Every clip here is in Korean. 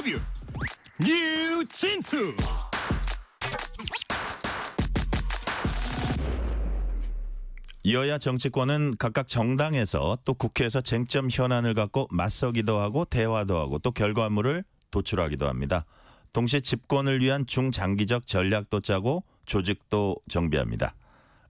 인터뷰 뉴진수. 여야 정치권은 각각 정당에서 또 국회에서 쟁점 현안을 갖고 맞서기도 하고 대화도 하고 또 결과물을 도출하기도 합니다. 동시에 집권을 위한 중장기적 전략도 짜고 조직도 정비합니다.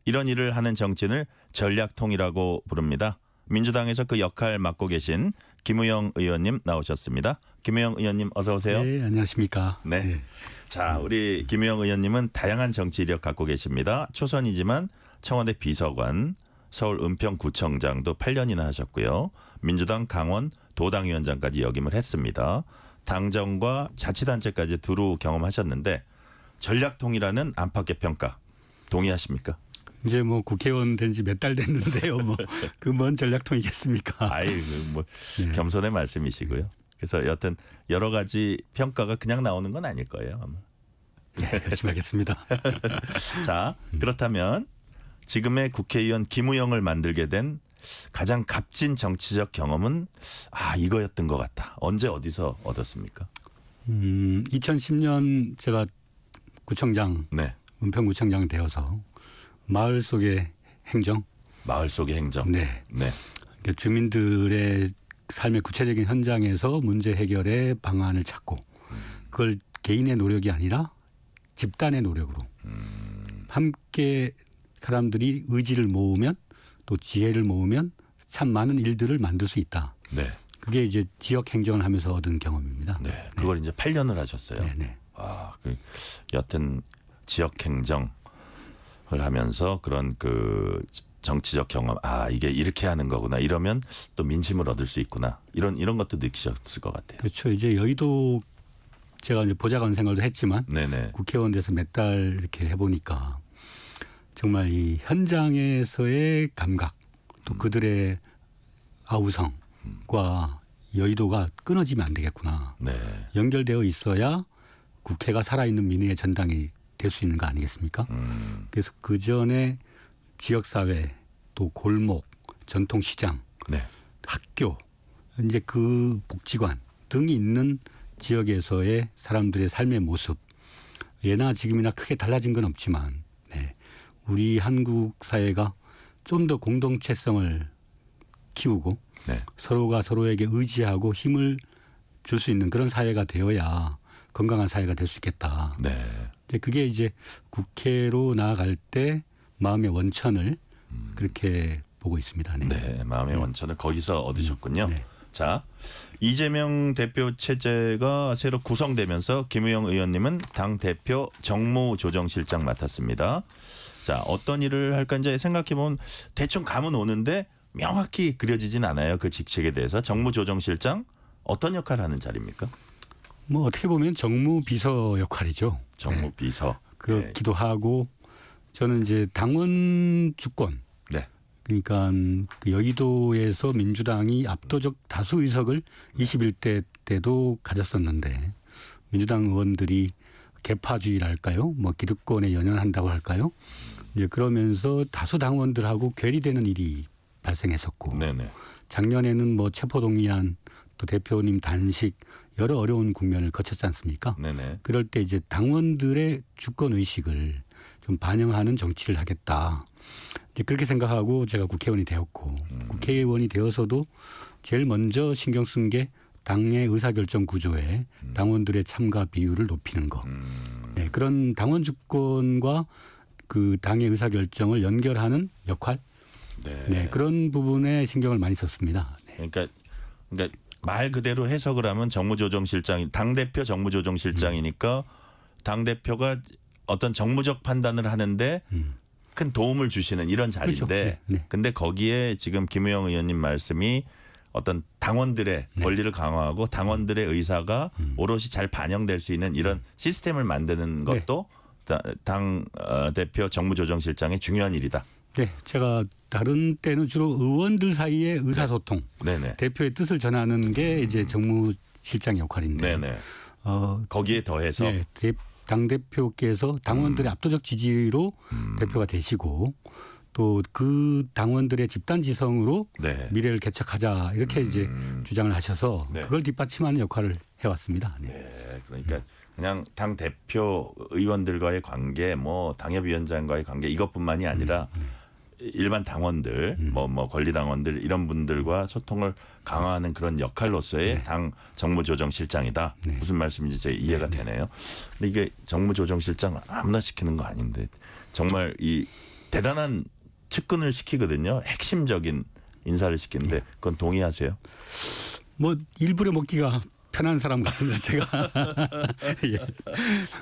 이런 일을 하는 정치인을 전략통이라고 부릅니다. 민주당에서 그 역할 맡고 계신 김우영 의원님 나오셨습니다. 김우영 의원님 어서 오세요. 네, 안녕하십니까. 네. 네. 자, 우리 김우영 의원님은 다양한 정치 이력 갖고 계십니다. 초선이지만 청와대 비서관, 서울 은평구청장도 8년이나 하셨고요. 민주당 강원 도당위원장까지 역임을 했습니다. 당정과 자치단체까지 두루 경험하셨는데 전략통이라는 안팎의 평가 동의하십니까? 이제 뭐 국회의원 된 지 몇 달 됐는데요. 뭐 그 뭔 전략통이겠습니까? 아이 뭐 네. 겸손의 말씀이시고요. 그래서 여튼 여러 가지 평가가 그냥 나오는 건 아닐 거예요. 아마. 네, 열심히 하겠습니다. 자, 그렇다면 지금의 국회의원 김우영을 만들게 된 가장 값진 정치적 경험은 이거였던 것 같다. 언제 어디서 얻었습니까? 2010년 제가 구청장, 네. 은평구청장 되어서 마을 속의 행정, 마을 속의 행정. 네, 네. 그러니까 주민들의 삶의 구체적인 현장에서 문제 해결의 방안을 찾고 그걸 개인의 노력이 아니라 집단의 노력으로 함께 사람들이 의지를 모으면 또 지혜를 모으면 참 많은 일들을 만들 수 있다. 네. 그게 이제 지역 행정을 하면서 얻은 경험입니다. 네. 그걸 이제 8년을 하셨어요. 네, 네. 여튼 지역 행정을 하면서 그런 그 정치적 경험, 이게 이렇게 하는 거구나. 이러면 또 민심을 얻을 수 있구나. 이런 것도 느끼셨을 것 같아요. 그렇죠. 이제 여의도 제가 이제 보좌관 생활도 했지만 네네. 국회의원 돼서 몇 달 이렇게 해보니까 정말 이 현장에서의 감각 또 그들의 아우성과 여의도가 끊어지면 안 되겠구나. 네. 연결되어 있어야 국회가 살아있는 민의의 전당이 될 수 있는 거 아니겠습니까? 그래서 그 전에 지역사회 또 골목, 전통시장, 네. 학교, 이제 그 복지관 등이 있는 지역에서의 사람들의 삶의 모습 예나 지금이나 크게 달라진 건 없지만 우리 한국 사회가 좀 더 공동체성을 키우고 네. 서로가 서로에게 의지하고 힘을 줄 수 있는 그런 사회가 되어야 건강한 사회가 될 수 있겠다. 네. 이제 그게 이제 국회로 나아갈 때 마음의 원천을 그렇게 보고 있습니다. 네. 네, 마음의 원천을 거기서 얻으셨군요. 네. 자, 이재명 대표 체제가 새로 구성되면서 김우영 의원님은 당 대표 정무조정실장 맡았습니다. 자, 어떤 일을 할까 이제 생각해보면 대충 감은 오는데 명확히 그려지진 않아요. 그 직책에 대해서. 정무조정실장 어떤 역할을 하는 자리입니까? 뭐 어떻게 보면 정무비서 역할이죠. 정무비서. 그렇기도 하고 저는 이제 당원 주권 네. 그러니까 그 여의도에서 민주당이 압도적 다수 의석을 21대 때도 가졌었는데 민주당 의원들이 개파주의랄까요? 뭐 기득권에 연연한다고 할까요? 이제 그러면서 다수 당원들하고 괴리되는 일이 발생했었고 네네. 작년에는 뭐 체포동의안 또 대표님 단식 여러 어려운 국면을 거쳤지 않습니까? 네네. 그럴 때 이제 당원들의 주권 의식을 좀 반영하는 정치를 하겠다. 이제 그렇게 생각하고 제가 국회의원이 되었고 국회의원이 되어서도 제일 먼저 신경 쓴 게 당의 의사결정 구조에 당원들의 참가 비율을 높이는 거. 네, 그런 당원 주권과 그 당의 의사결정을 연결하는 역할. 네, 그런 부분에 신경을 많이 썼습니다. 네. 그러니까 말 그대로 해석을 하면 정무조정실장이 당대표 정무조정실장이니까 당대표가 어떤 정무적 판단을 하는데 큰 도움을 주시는 이런 자리인데 그렇죠. 네, 네. 근데 거기에 지금 김우영 의원님 말씀이 어떤 당원들의 권리를 강화하고 당원들의 의사가 오롯이 잘 반영될 수 있는 이런 시스템을 만드는 것도 당 대표 정무조정실장의 중요한 일이다. 네, 제가 다른 때는 주로 의원들 사이의 의사소통, 네네. 대표의 뜻을 전하는 게 이제 정무실장 역할인데, 네네. 거기에 더해서 네, 당 대표께서 당원들의 압도적 지지로 대표가 되시고 또 그 당원들의 집단 지성으로 네. 미래를 개척하자 이렇게 이제 주장을 하셔서 네. 그걸 뒷받침하는 역할을 해왔습니다. 네. 네, 그러니까 그냥 당 대표 의원들과의 관계, 뭐 당협위원장과의 관계 이것뿐만이 아니라 일반 당원들, 뭐 권리당원들 이런 분들과 소통을 강화하는 그런 역할로서의 네. 당 정무조정실장이다. 네. 무슨 말씀인지 제가 이해가 되네요. 근데 이게 정무조정실장 아무나 시키는 거 아닌데 정말 이 대단한 측근을 시키거든요. 핵심적인 인사를 시키는데 그건 동의하세요? 뭐 일부러 먹기가 편한 사람 같습니다. 제가. 예.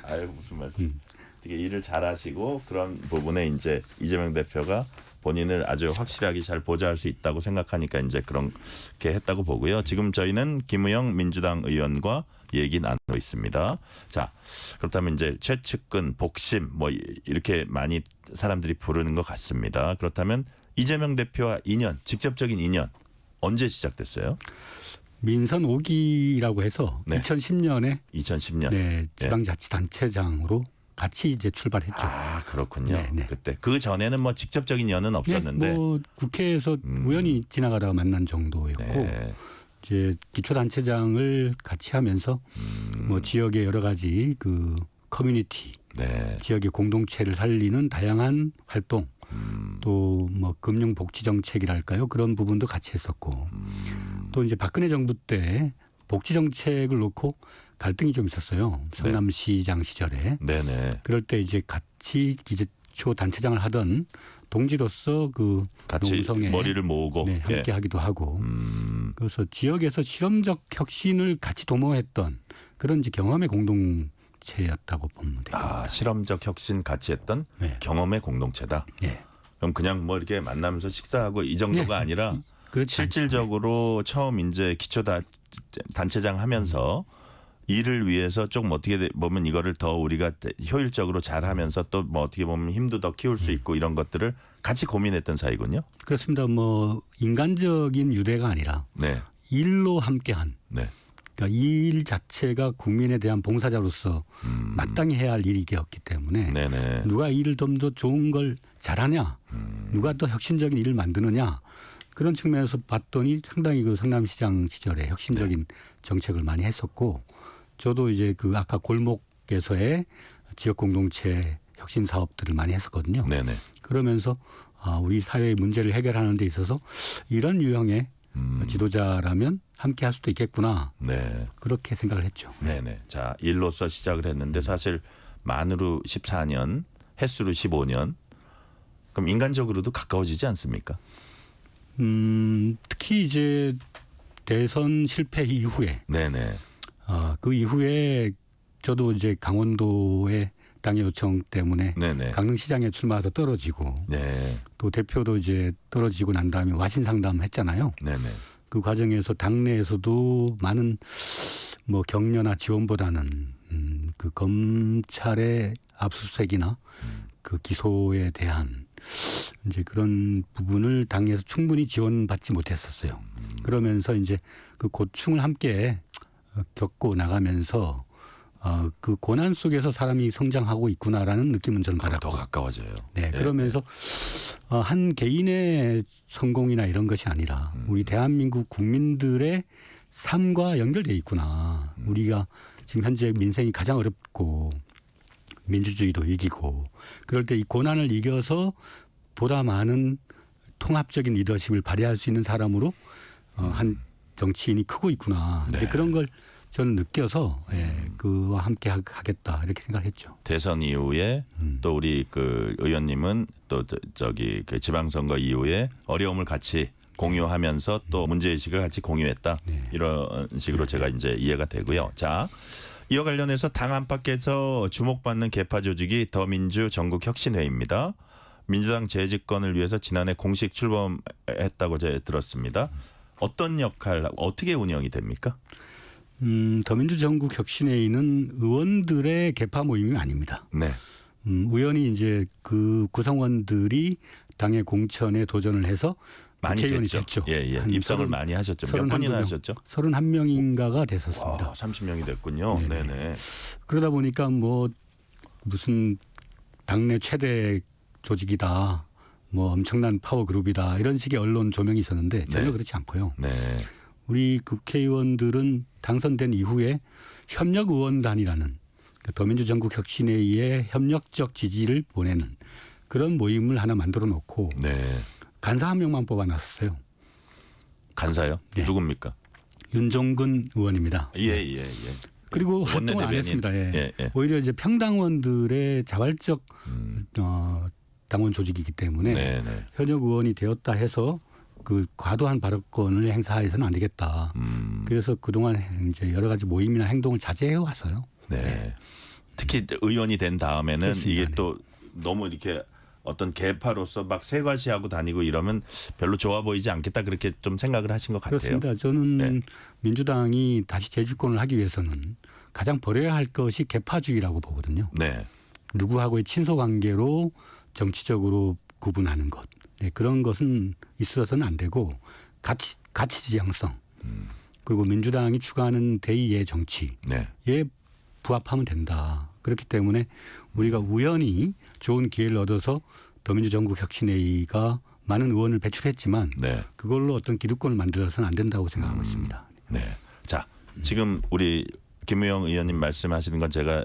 아유 무슨 말씀? 되게 일을 잘하시고 그런 부분에 이제 이재명 대표가 본인을 아주 확실하게 잘 보좌할 수 있다고 생각하니까 이제 그렇게 했다고 보고요. 지금 저희는 김우영 민주당 의원과 얘기 나누고 있습니다. 자, 그렇다면 이제 최측근, 복심 뭐 이렇게 많이 사람들이 부르는 것 같습니다. 그렇다면 이재명 대표와 인연, 직접적인 인연 언제 시작됐어요? 민선 5기라고 해서 네. 2010년에 2010년. 네, 지방자치단체장으로 같이 이제 출발했죠. 아 그렇군요. 네, 네. 그때 그 전에는 뭐 직접적인 연은 없었는데. 네, 뭐 국회에서 우연히 지나가다가 만난 정도였고 네. 이제 기초단체장을 같이 하면서 뭐 지역의 여러 가지 그 커뮤니티, 네. 지역의 공동체를 살리는 다양한 활동, 또 뭐 금융복지 정책이랄까요 그런 부분도 같이 했었고 또 이제 박근혜 정부 때 복지 정책을 놓고 갈등이 좀 있었어요. 성남시장 시절에. 네네. 그럴 때 이제 같이 기초 단체장을 하던 동지로서 그 같이 농성에 머리를 모으고 네, 함께 예. 하기도 하고 그래서 지역에서 실험적 혁신을 같이 도모했던 그런 이제 경험의 공동체였다고 보면 돼요. 아 실험적 혁신 같이 했던 네. 경험의 공동체다. 네. 그럼 그냥 뭐 이렇게 만나면서 식사하고 이 정도가 네. 아니라 그렇지 실질적으로 처음 이제 기초 단체장 하면서 일을 위해서 조금 어떻게 보면 이거를 더 우리가 효율적으로 잘하면서 또 뭐 어떻게 보면 힘도 더 키울 수 있고 이런 것들을 같이 고민했던 사이군요. 그렇습니다. 뭐 인간적인 유대가 아니라 네, 일로 함께한 네, 그러니까 이 일 자체가 국민에 대한 봉사자로서 마땅히 해야 할 일이었기 때문에 네네. 누가 일을 좀 더 좋은 걸 잘하냐, 누가 더 혁신적인 일을 만드느냐 그런 측면에서 봤더니 상당히 그 성남시장 시절에 혁신적인 정책을 많이 했었고 저도 이제 그 아까 골목에서의 지역 공동체 혁신 사업들을 많이 했었거든요. 네네. 그러면서 우리 사회의 문제를 해결하는 데 있어서 이런 유형의 지도자라면 함께 할 수도 있겠구나. 네. 그렇게 생각을 했죠. 네네. 자, 일로서 시작을 했는데 사실 만으로 14년, 횟수로 15년. 그럼 인간적으로도 가까워지지 않습니까? 특히 이제 대선 실패 이후에 네네. 그 이후에 저도 이제 강원도의 당의 요청 때문에 네네. 강릉시장에 출마해서 떨어지고 네. 또 대표도 이제 떨어지고 난 다음에 와신 상담했잖아요. 네네. 그 과정에서 당내에서도 많은 뭐 격려나 지원보다는 그 검찰의 압수수색이나 그 기소에 대한 이제 그런 부분을 당에서 충분히 지원받지 못했었어요. 그러면서 이제 그 고충을 함께 겪고 나가면서 그 고난 속에서 사람이 성장하고 있구나라는 느낌은 저는 그럼 받았고. 더 가까워져요. 네, 예. 그러면서 한 개인의 성공이나 이런 것이 아니라 우리 대한민국 국민들의 삶과 연결돼 있구나. 우리가 지금 현재 민생이 가장 어렵고 민주주의도 이기고 그럴 때 이 고난을 이겨서 보다 많은 통합적인 리더십을 발휘할 수 있는 사람으로 한 정치인이 크고 있구나. 네. 이제 그런 걸 저는 느껴서 그와 함께 하겠다 이렇게 생각했죠. 대선 이후에 또 우리 그 의원님은 또 저기 그 지방선거 이후에 어려움을 같이 공유하면서 또 문제의식을 같이 공유했다. 네. 이런 식으로 제가 이제 이해가 되고요. 자, 이와 관련해서 당 안팎에서 주목받는 계파 조직이 더민주 전국혁신회의입니다. 민주당 재집권을 위해서 지난해 공식 출범했다고 제가 들었습니다. 어떤 역할, 어떻게 운영이 됩니까? 더민주 전국혁신회의는 의원들의 개파 모임이 아닙니다. 네. 우연히 이제 그 구성원들이 당의 공천에 도전을 해서 많이 국회의원이 됐죠. 됐죠. 예, 예. 한 입성을 많이 하셨죠. 몇 분이나 하셨죠? 31명인가가 됐었습니다. 30명이 됐군요. 네네. 네네. 그러다 보니까 뭐 무슨 당내 최대 조직이다. 뭐 엄청난 파워 그룹이다. 이런 식의 언론 조명이 있었는데 전혀 네. 그렇지 않고요. 네. 우리 국회의원들은 당선된 이후에 협력의원단이라는 더민주 전국혁신회의에 협력적 지지를 보내는 그런 모임을 하나 만들어 놓고 네. 간사 한 명만 뽑아놨어요. 간사요? 네. 누굽니까? 윤종근 의원입니다. 예. 그리고 활동을 안 원내대변인. 했습니다. 예. 예. 오히려 이제 평당원들의 자발적 당원 조직이기 때문에 네네. 현역 의원이 되었다 해서 그 과도한 발언권을 행사해서는 안 되겠다. 그래서 그동안 이제 여러 가지 모임이나 행동을 자제해 왔어요. 네. 특히 의원이 된 다음에는 그렇습니다. 이게 네. 또 너무 이렇게 어떤 계파로서 막 세과시하고 다니고 이러면 별로 좋아 보이지 않겠다 그렇게 좀 생각을 하신 것 같아요. 그렇습니다. 저는 네. 민주당이 다시 재집권을 하기 위해서는 가장 버려야 할 것이 계파주의라고 보거든요. 네. 누구하고의 친소 관계로 정치적으로 구분하는 것. 네, 그런 것은 있어서는 안 되고 가치 지향성 그리고 민주당이 추구하는 대2의 정치에 네. 부합하면 된다. 그렇기 때문에 우리가 우연히 좋은 기회를 얻어서 더민주 전국혁신회의가 많은 의원을 배출했지만 네. 그걸로 어떤 기득권을 만들어서는 안 된다고 생각하고 있습니다. 네. 자, 지금 우리 김우영 의원님 말씀하시는 건 제가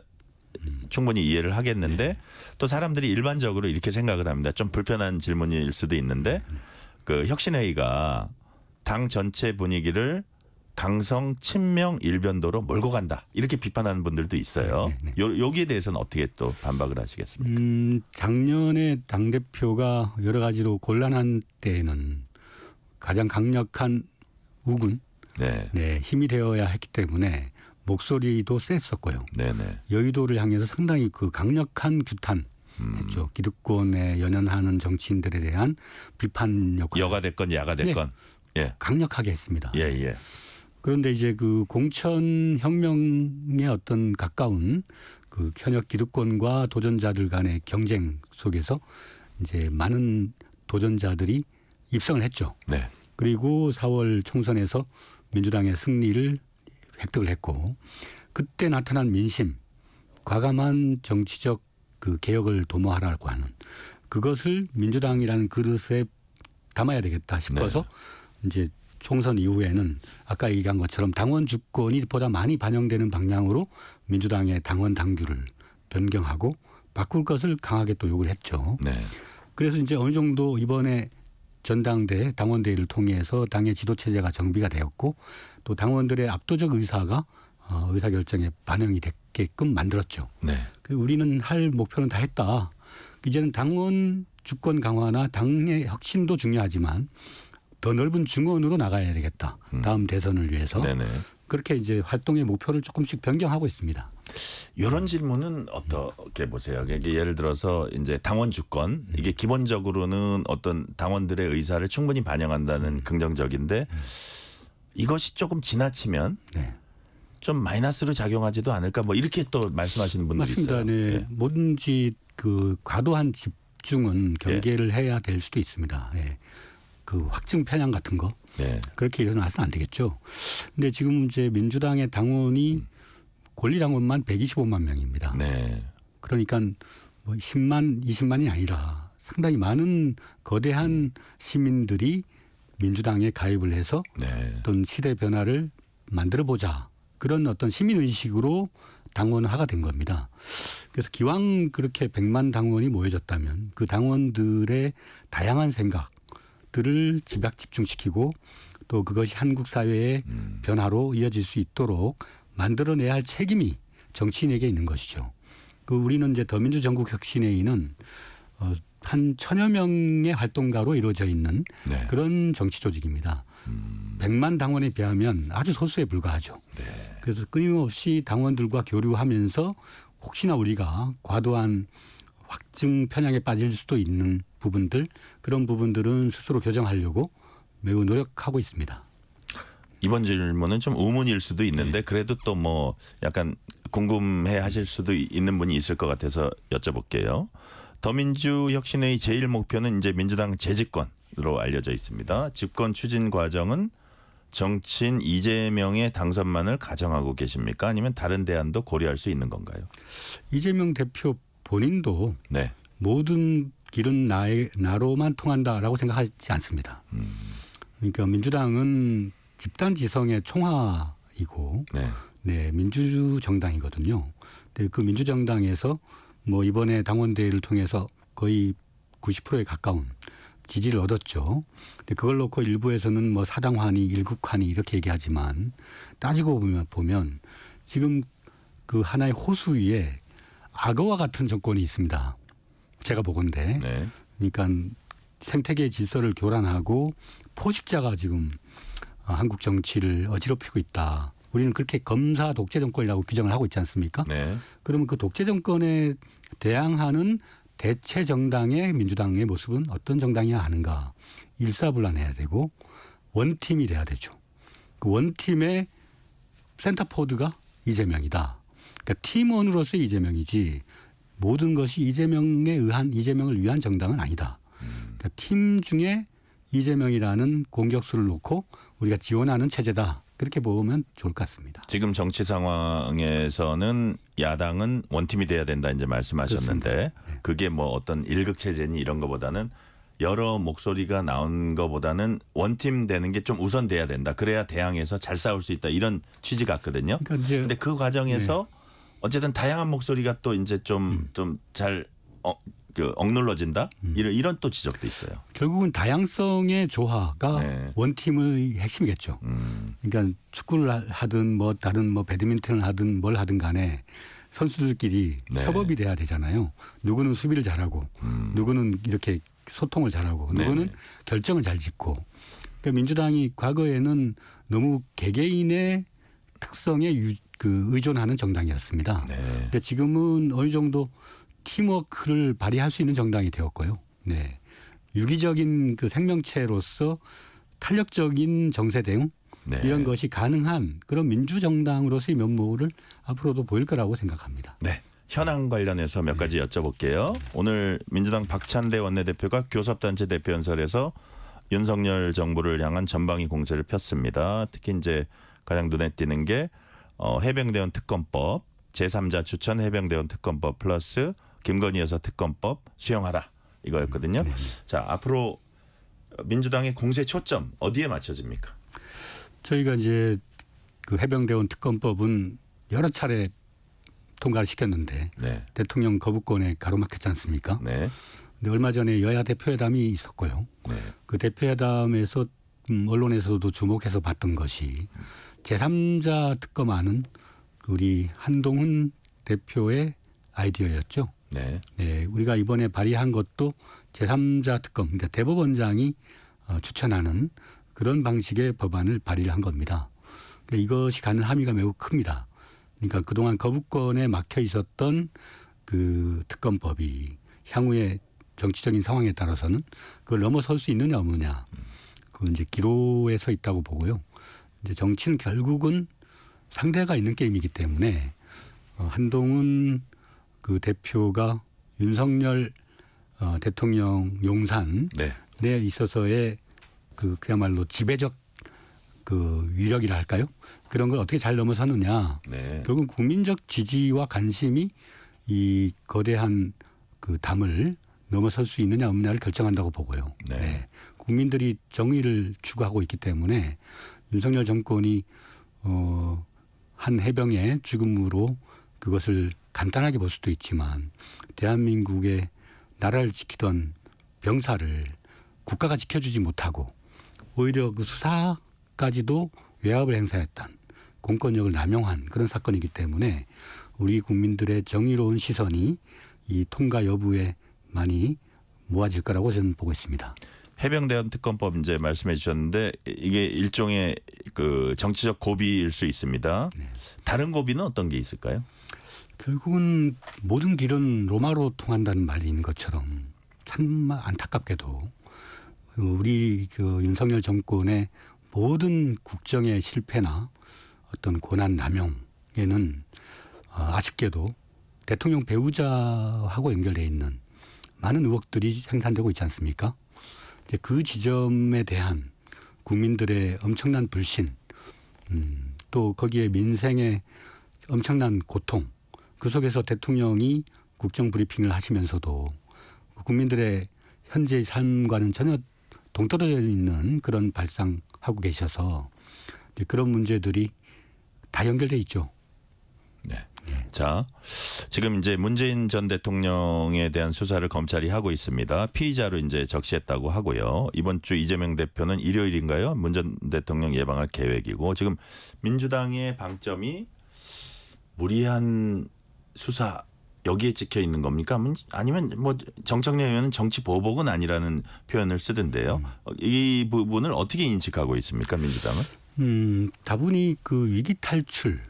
충분히 이해를 하겠는데 또 사람들이 일반적으로 이렇게 생각을 합니다. 좀 불편한 질문일 수도 있는데 그 혁신회의가 당 전체 분위기를 강성 친명 일변도로 몰고 간다 이렇게 비판하는 분들도 있어요. 여기에 대해서는 어떻게 또 반박을 하시겠습니까? 작년에 당 대표가 여러 가지로 곤란한 때에는 가장 강력한 우군, 네. 힘이 되어야 했기 때문에 목소리도 셌었고요. 네네. 여의도를 향해서 상당히 그 강력한 규탄 했죠. 기득권에 연연하는 정치인들에 대한 비판 역할. 여가 됐건 야가 됐건. 예. 강력하게 했습니다. 예. 그런데 이제 그 공천 혁명에 어떤 가까운 그 현역 기득권과 도전자들 간의 경쟁 속에서 이제 많은 도전자들이 입성을 했죠. 네. 그리고 4월 총선에서 민주당의 승리를 획득을 했고 그때 나타난 민심, 과감한 정치적 그 개혁을 도모하라고 하는 그것을 민주당이라는 그릇에 담아야 되겠다 싶어서 이제 총선 이후에는 아까 얘기한 것처럼 당원 주권이 보다 많이 반영되는 방향으로 민주당의 당원 당규를 변경하고 바꿀 것을 강하게 또 요구를 했죠. 네. 그래서 이제 어느 정도 이번에 전당대 당원대회를 통해서 당의 지도체제가 정비가 되었고 또 당원들의 압도적 의사가 의사결정에 반영이 됐게끔 만들었죠. 네. 우리는 할 목표는 다 했다. 이제는 당원 주권 강화나 당의 혁신도 중요하지만 더 넓은 중원으로 나가야 되겠다. 다음 대선을 위해서. 네네. 그렇게 이제 활동의 목표를 조금씩 변경하고 있습니다. 이런 질문은 어떻게 보세요? 이게 예를 들어서 이제 당원 주권 이게 기본적으로는 어떤 당원들의 의사를 충분히 반영한다는 긍정적인데 이것이 조금 지나치면 네. 좀 마이너스로 작용하지도 않을까 뭐 이렇게 또 말씀하시는 분들이 맞습니다. 있어요. 네. 예. 뭐든지 그 과도한 집중은 경계를 해야 될 수도 있습니다. 예. 그 확증 편향 같은 거 네. 그렇게 일어나서는 안 되겠죠. 근데 지금 이제 민주당의 당원이 권리당원만 125만 명입니다. 네. 그러니까 뭐 10만, 20만이 아니라 상당히 많은 거대한 시민들이 민주당에 가입을 해서 네. 어떤 시대 변화를 만들어 보자. 그런 어떤 시민의식으로 당원화가 된 겁니다. 그래서 기왕 그렇게 100만 당원이 모여졌다면 그 당원들의 다양한 생각들을 집중시키고 또 그것이 한국 사회의 변화로 이어질 수 있도록 만들어내야 할 책임이 정치인에게 있는 것이죠. 그 우리는 이제 더민주 전국혁신회의는 한 1000여 명의 활동가로 이루어져 있는 네. 그런 정치 조직입니다. 100만 당원에 비하면 아주 소수에 불과하죠. 네. 그래서 끊임없이 당원들과 교류하면서 혹시나 우리가 과도한 확증 편향에 빠질 수도 있는 부분들 그런 부분들은 스스로 교정하려고 매우 노력하고 있습니다. 이번 질문은 좀 의문일 수도 있는데 그래도 또 뭐 약간 궁금해 하실 수도 있는 분이 있을 것 같아서 여쭤볼게요. 더민주 혁신회의 제일 목표는 이제 민주당 재집권으로 알려져 있습니다. 집권 추진 과정은 정치인 이재명의 당선만을 가정하고 계십니까? 아니면 다른 대안도 고려할 수 있는 건가요? 이재명 대표 본인도 네. 모든 길은 나로만 통한다라고 생각하지 않습니다. 그러니까 민주당은 집단 지성의 총화이고 네. 네, 민주정당이거든요. 근데 그 민주정당에서 뭐 이번에 당원대회를 통해서 거의 90%에 가까운 지지를 얻었죠. 근데 그걸 놓고 일부에서는 뭐 사당환이 일국환이 이렇게 얘기하지만 따지고 보면 지금 그 하나의 호수 위에 악어와 같은 정권이 있습니다. 제가 보건대. 네. 그러니까 생태계 질서를 교란하고 포식자가 지금 한국 정치를 어지럽히고 있다. 우리는 그렇게 검사 독재 정권이라고 규정을 하고 있지 않습니까? 네. 그러면 그 독재 정권에 대항하는 대체 정당의 민주당의 모습은 어떤 정당이야 하는가. 일사불란해야 되고 원팀이 돼야 되죠. 그 원팀의 센터포드가 이재명이다. 그러니까 팀원으로서의 이재명이지 모든 것이 이재명을 위한 정당은 아니다. 그러니까 팀 중에 이재명이라는 공격수를 놓고 우리가 지원하는 체제다. 그렇게 보면 좋을 것 같습니다. 지금 정치 상황에서는 야당은 원팀이 돼야 된다 이제 말씀하셨는데 네. 그게 뭐 어떤 일극 체제니 이런 거보다는 여러 목소리가 나온 거보다는 원팀 되는 게 좀 우선돼야 된다. 그래야 대항해서 잘 싸울 수 있다. 이런 취지 같거든요. 그러니까 이제 근데 그 과정에서 어쨌든 다양한 목소리가 또 이제 좀 잘 억눌러진다. 이런 또 지적도 있어요. 결국은 다양성의 조화가 네. 원팀의 핵심이겠죠. 그러니까 축구를 하든 뭐 다른 뭐 배드민턴을 하든 뭘 하든 간에 선수들끼리 네. 협업이 돼야 되잖아요. 누구는 수비를 잘하고 누구는 이렇게 소통을 잘하고 누구는 네. 결정을 잘 짓고. 그러니까 민주당이 과거에는 너무 개개인의 특성에 의존하는 정당이었습니다. 네. 근데 지금은 어느 정도 팀워크를 발휘할 수 있는 정당이 되었고요. 네. 유기적인 그 생명체로서 탄력적인 정세 대응 네. 이런 것이 가능한 그런 민주정당으로서의 면모를 앞으로도 보일 거라고 생각합니다. 네. 현안 관련해서 몇 가지 여쭤볼게요. 오늘 민주당 박찬대 원내대표가 교섭단체 대표 연설에서 윤석열 정부를 향한 전방위 공세를 폈습니다. 특히 이제 가장 눈에 띄는 게 해병대원 특검법, 제3자 추천 해병대원 특검법 플러스 김건희 여사 특검법 수용하라 이거였거든요. 자, 앞으로 민주당의 공세 초점 어디에 맞춰집니까? 저희가 이제 그 해병대원 특검법은 여러 차례 통과를 시켰는데 네. 대통령 거부권에 가로막혔지 않습니까? 네. 근데 얼마 전에 여야 대표회담이 있었고요. 네. 그 대표회담에서 언론에서도 주목해서 봤던 것이 제3자 특검안은 우리 한동훈 대표의 아이디어였죠. 네. 네, 우리가 이번에 발의한 것도 제3자 특검, 그러니까 대법원장이 추천하는 그런 방식의 법안을 발의를 한 겁니다. 그러니까 이것이 갖는 함의가 매우 큽니다. 그러니까 그동안 거부권에 막혀 있었던 그 특검법이 향후의 정치적인 상황에 따라서는 그걸 넘어설 수 있느냐 없느냐, 그건 이제 기로에 서 있다고 보고요. 이제 정치는 결국은 상대가 있는 게임이기 때문에 한동훈 그 대표가 윤석열 대통령 용산에 네. 있어서의 그야말로 지배적 그 위력이라 할까요? 그런 걸 어떻게 잘 넘어서느냐. 네. 결국은 국민적 지지와 관심이 이 거대한 그 담을 넘어설 수 있느냐 없느냐를 결정한다고 보고요. 네. 네. 국민들이 정의를 추구하고 있기 때문에 윤석열 정권이 한 해병의 죽음으로 그것을 간단하게 볼 수도 있지만 대한민국의 나라를 지키던 병사를 국가가 지켜주지 못하고 오히려 그 수사까지도 외압을 행사했던 공권력을 남용한 그런 사건이기 때문에 우리 국민들의 정의로운 시선이 이 통과 여부에 많이 모아질 거라고 저는 보고 있습니다. 해병대원 특검법 이제 말씀해 주셨는데 이게 일종의 그 정치적 고비일 수 있습니다. 네. 다른 고비는 어떤 게 있을까요? 결국은 모든 길은 로마로 통한다는 말인 것처럼 참 안타깝게도 우리 그 윤석열 정권의 모든 국정의 실패나 어떤 권한 남용에는 아쉽게도 대통령 배우자하고 연결되어 있는 많은 의혹들이 생산되고 있지 않습니까? 이제 그 지점에 대한 국민들의 엄청난 불신, 또 거기에 민생의 엄청난 고통, 그 속에서 대통령이 국정 브리핑을 하시면서도 국민들의 현재의 삶과는 전혀 동떨어져 있는 그런 발상하고 계셔서 이제 그런 문제들이 다 연결돼 있죠. 네. 자, 지금 이제 문재인 전 대통령에 대한 수사를 검찰이 하고 있습니다. 피의자로 이제 적시했다고 하고요. 이번 주 이재명 대표는 일요일인가요? 문 전 대통령 예방할 계획이고 지금 민주당의 방점이 무리한 수사 여기에 찍혀 있는 겁니까? 아니면 뭐 정청래 의원은 정치 보복은 아니라는 표현을 쓰던데요. 이 부분을 어떻게 인식하고 있습니까, 민주당은? 다분히 그 위기 탈출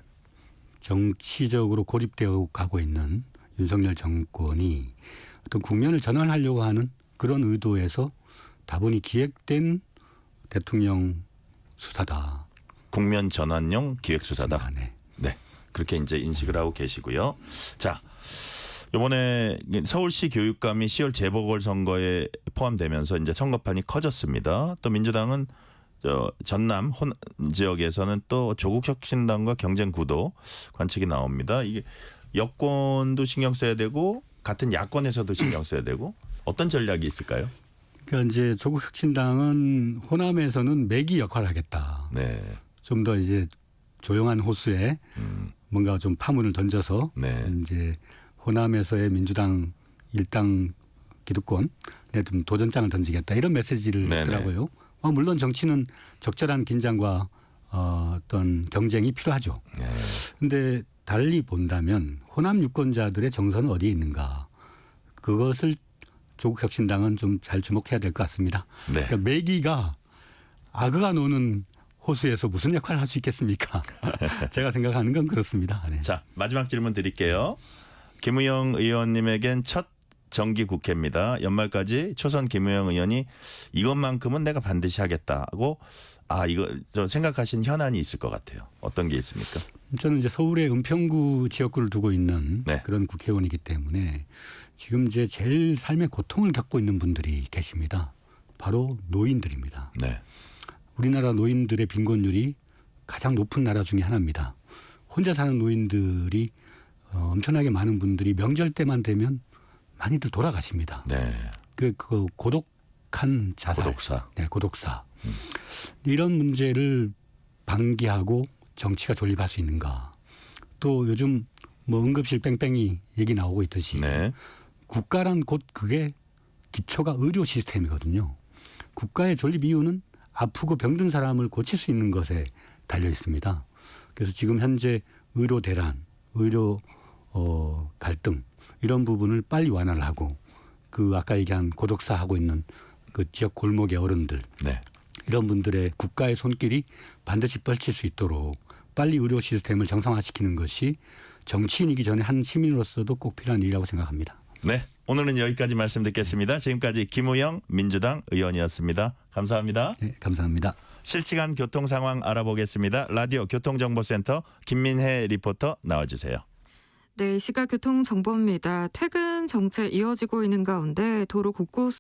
정치적으로 고립되어 가고 있는 윤석열 정권이 어떤 국면을 전환하려고 하는 그런 의도에서 다분히 기획된 대통령 수사다. 국면 전환용 기획 수사다. 네. 네. 그렇게 이제 인식을 하고 계시고요. 자, 이번에 서울시 교육감이 10월 재보궐선거에 포함되면서 이제 선거판이 커졌습니다. 또 민주당은 전남 지역에서는 또 조국혁신당과 경쟁 구도 관측이 나옵니다. 이게 여권도 신경 써야 되고 같은 야권에서도 신경 써야 되고 어떤 전략이 있을까요? 그러니까 이제 조국혁신당은 호남에서는 매기 역할을 하겠다. 네. 좀 더 이제 조용한 호수에 뭔가 좀 파문을 던져서 네. 이제 호남에서의 민주당 일당 기득권에 좀 도전장을 던지겠다 이런 메시지를 네네. 냈더라고요. 물론 정치는 적절한 긴장과 어떤 경쟁이 필요하죠. 그런데 달리 본다면 호남 유권자들의 정서는 어디에 있는가 그것을 조국혁신당은 좀 잘 주목해야 될 것 같습니다. 네. 그러니까 매기가 악어가 노는 호수에서 무슨 역할을 할 수 있겠습니까? 제가 생각하는 건 그렇습니다. 네. 자, 마지막 질문 드릴게요. 김우영 의원님에겐 첫 정기 국회입니다. 연말까지 초선 김우영 의원이 이것만큼은 내가 반드시 하겠다고 이거 저 생각하신 현안이 있을 것 같아요. 어떤 게 있습니까? 저는 이제 서울의 은평구 지역구를 두고 있는 네. 그런 국회의원이기 때문에 지금 이제 제일 삶의 고통을 겪고 있는 분들이 계십니다. 바로 노인들입니다. 네. 우리나라 노인들의 빈곤율이 가장 높은 나라 중에 하나입니다. 혼자 사는 노인들이 엄청나게 많은 분들이 명절 때만 되면 많이들 돌아가십니다. 네. 그 고독한 자살. 고독사. 네, 고독사. 이런 문제를 방기하고 정치가 존립할 수 있는가. 또 요즘 뭐 응급실 뺑뺑이 얘기 나오고 있듯이 네. 국가란 곧 그게 기초가 의료 시스템이거든요. 국가의 존립 이유는 아프고 병든 사람을 고칠 수 있는 것에 달려 있습니다. 그래서 지금 현재 의료 대란, 의료 갈등 이런 부분을 빨리 완화를 하고 그 아까 얘기한 고독사 하고 있는 그 지역 골목의 어른들 네. 이런 분들의 국가의 손길이 반드시 펼칠 수 있도록 빨리 의료 시스템을 정상화시키는 것이 정치인이기 전에 한 시민으로서도 꼭 필요한 일이라고 생각합니다. 네. 오늘은 여기까지 말씀 듣겠습니다. 지금까지 김우영 민주당 의원이었습니다. 감사합니다. 네, 감사합니다. 실시간 교통 상황 알아보겠습니다. 라디오 교통정보센터 김민혜 리포터 나와주세요. 네, 시각 교통 정보입니다. 퇴근 정체 이어지고 있는 가운데 도로 곳곳